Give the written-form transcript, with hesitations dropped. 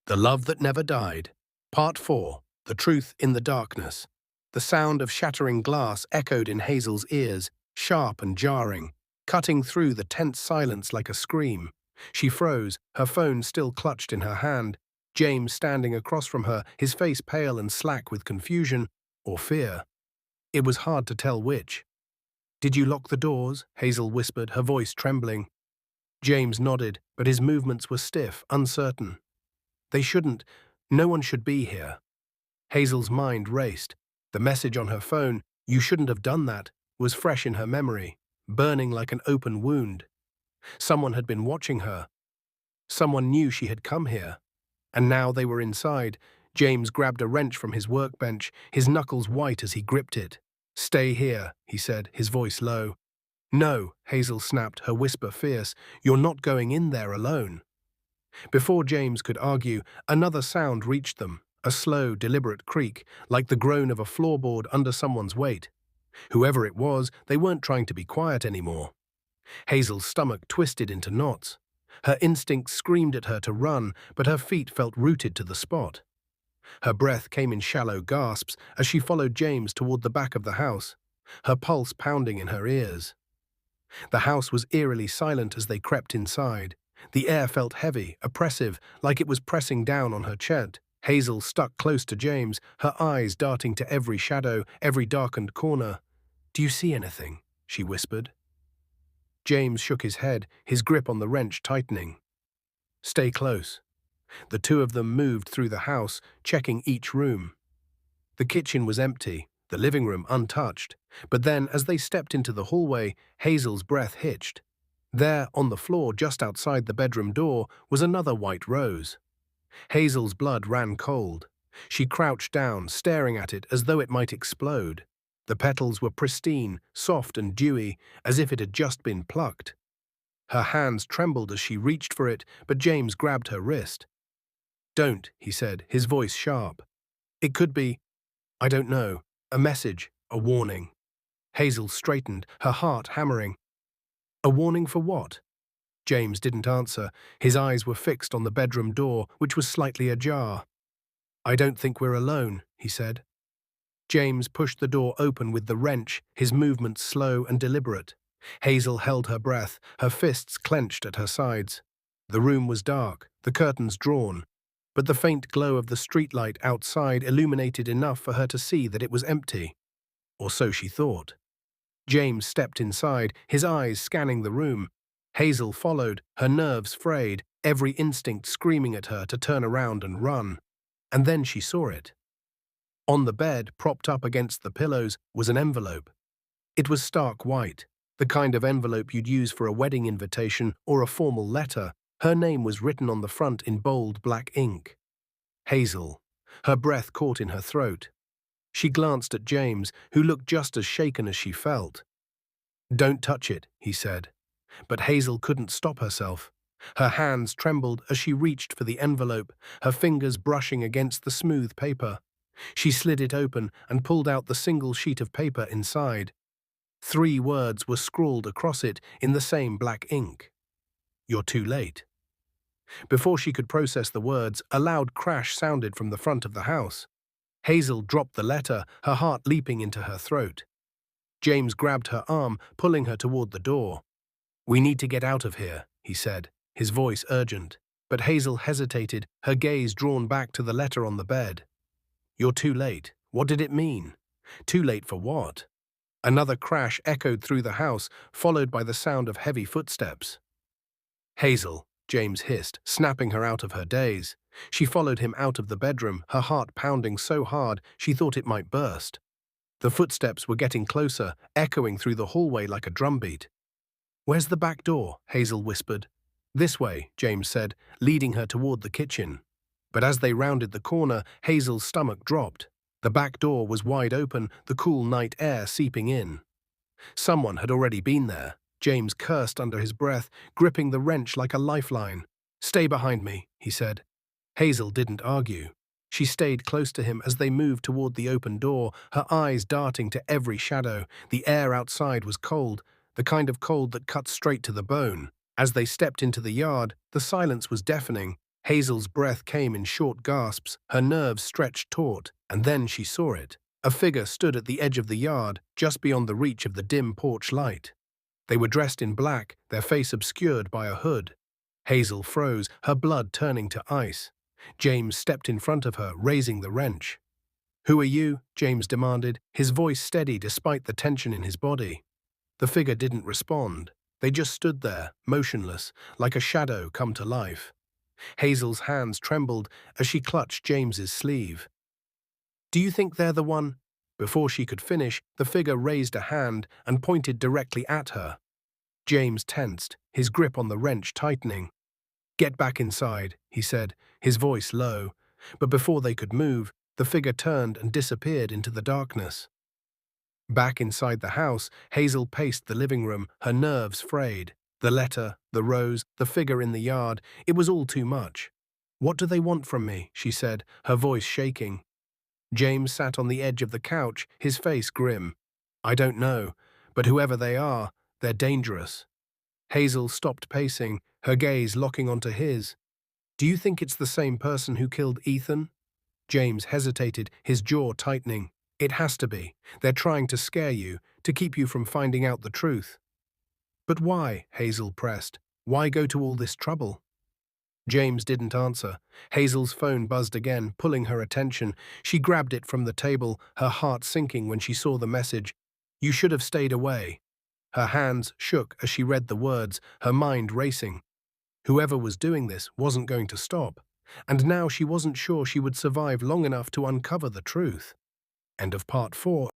The Love That Never Died. Part 4. The Truth in the Darkness. The sound of shattering glass echoed in Hazel's ears, sharp and jarring, cutting through the tense silence like a scream. She froze, her phone still clutched in her hand, James standing across from her, his face pale and slack with confusion or fear. It was hard to tell which. "Did you lock the doors?" Hazel whispered, her voice trembling. James nodded, but his movements were stiff, uncertain. "They shouldn't. No one should be here." Hazel's mind raced. The message on her phone, "You shouldn't have done that," was fresh in her memory, burning like an open wound. Someone had been watching her. Someone knew she had come here. And now they were inside. James grabbed a wrench from his workbench, his knuckles white as he gripped it. "Stay here," he said, his voice low. "No," Hazel snapped, her whisper fierce. "You're not going in there alone." Before James could argue, another sound reached them, a slow, deliberate creak, like the groan of a floorboard under someone's weight. Whoever it was, they weren't trying to be quiet anymore. Hazel's stomach twisted into knots. Her instincts screamed at her to run, but her feet felt rooted to the spot. Her breath came in shallow gasps as she followed James toward the back of the house, her pulse pounding in her ears. The house was eerily silent as they crept inside. The air felt heavy, oppressive, like it was pressing down on her chest. Hazel stuck close to James, her eyes darting to every shadow, every darkened corner. "Do you see anything?" she whispered. James shook his head, his grip on the wrench tightening. "Stay close." The two of them moved through the house, checking each room. The kitchen was empty, the living room untouched. But then, as they stepped into the hallway, Hazel's breath hitched. There, on the floor just outside the bedroom door, was another white rose. Hazel's blood ran cold. She crouched down, staring at it as though it might explode. The petals were pristine, soft and dewy, as if it had just been plucked. Her hands trembled as she reached for it, but James grabbed her wrist. "Don't," he said, his voice sharp. "It could be, I don't know, a message, a warning." Hazel straightened, her heart hammering. "A warning for what?" James didn't answer. His eyes were fixed on the bedroom door, which was slightly ajar. "I don't think we're alone," he said. James pushed the door open with the wrench, his movements slow and deliberate. Hazel held her breath, her fists clenched at her sides. The room was dark, the curtains drawn, but the faint glow of the streetlight outside illuminated enough for her to see that it was empty. Or so she thought. James stepped inside, his eyes scanning the room. Hazel followed, her nerves frayed, every instinct screaming at her to turn around and run. And then she saw it. On the bed, propped up against the pillows, was an envelope. It was stark white, the kind of envelope you'd use for a wedding invitation or a formal letter. Her name was written on the front in bold black ink. Hazel. Her breath caught in her throat. She glanced at James, who looked just as shaken as she felt. "Don't touch it," he said. But Hazel couldn't stop herself. Her hands trembled as she reached for the envelope, her fingers brushing against the smooth paper. She slid it open and pulled out the single sheet of paper inside. 3 words were scrawled across it in the same black ink. "You're too late." Before she could process the words, a loud crash sounded from the front of the house. Hazel dropped the letter, her heart leaping into her throat. James grabbed her arm, pulling her toward the door. "We need to get out of here," he said, his voice urgent. But Hazel hesitated, her gaze drawn back to the letter on the bed. "You're too late." What did it mean? Too late for what? Another crash echoed through the house, followed by the sound of heavy footsteps. "Hazel," James hissed, snapping her out of her daze. She followed him out of the bedroom, her heart pounding so hard she thought it might burst. The footsteps were getting closer, echoing through the hallway like a drumbeat. "Where's the back door?" Hazel whispered. "This way," James said, leading her toward the kitchen. But as they rounded the corner, Hazel's stomach dropped. The back door was wide open, the cool night air seeping in. Someone had already been there. James cursed under his breath, gripping the wrench like a lifeline. "Stay behind me," he said. Hazel didn't argue. She stayed close to him as they moved toward the open door, her eyes darting to every shadow. The air outside was cold, the kind of cold that cuts straight to the bone. As they stepped into the yard, the silence was deafening. Hazel's breath came in short gasps, her nerves stretched taut, and then she saw it. A figure stood at the edge of the yard, just beyond the reach of the dim porch light. They were dressed in black, their face obscured by a hood. Hazel froze, her blood turning to ice. James stepped in front of her, raising the wrench. "Who are you?" James demanded, his voice steady despite the tension in his body. The figure didn't respond. They just stood there, motionless, like a shadow come to life. Hazel's hands trembled as she clutched James's sleeve. "Do you think they're the one?" Before she could finish, the figure raised a hand and pointed directly at her. James tensed, his grip on the wrench tightening. "Get back inside," he said, his voice low. But before they could move, the figure turned and disappeared into the darkness. Back inside the house, Hazel paced the living room, her nerves frayed. The letter, the rose, the figure in the yard, it was all too much. "What do they want from me?" she said, her voice shaking. James sat on the edge of the couch, his face grim. "I don't know, but whoever they are, they're dangerous." Hazel stopped pacing, her gaze locking onto his. "Do you think it's the same person who killed Ethan?" James hesitated, his jaw tightening. "It has to be. They're trying to scare you, to keep you from finding out the truth." "But why?" Hazel pressed. "Why go to all this trouble?" James didn't answer. Hazel's phone buzzed again, pulling her attention. She grabbed it from the table, her heart sinking when she saw the message. "You should have stayed away." Her hands shook as she read the words, her mind racing. Whoever was doing this wasn't going to stop, and now she wasn't sure she would survive long enough to uncover the truth. End of part 4.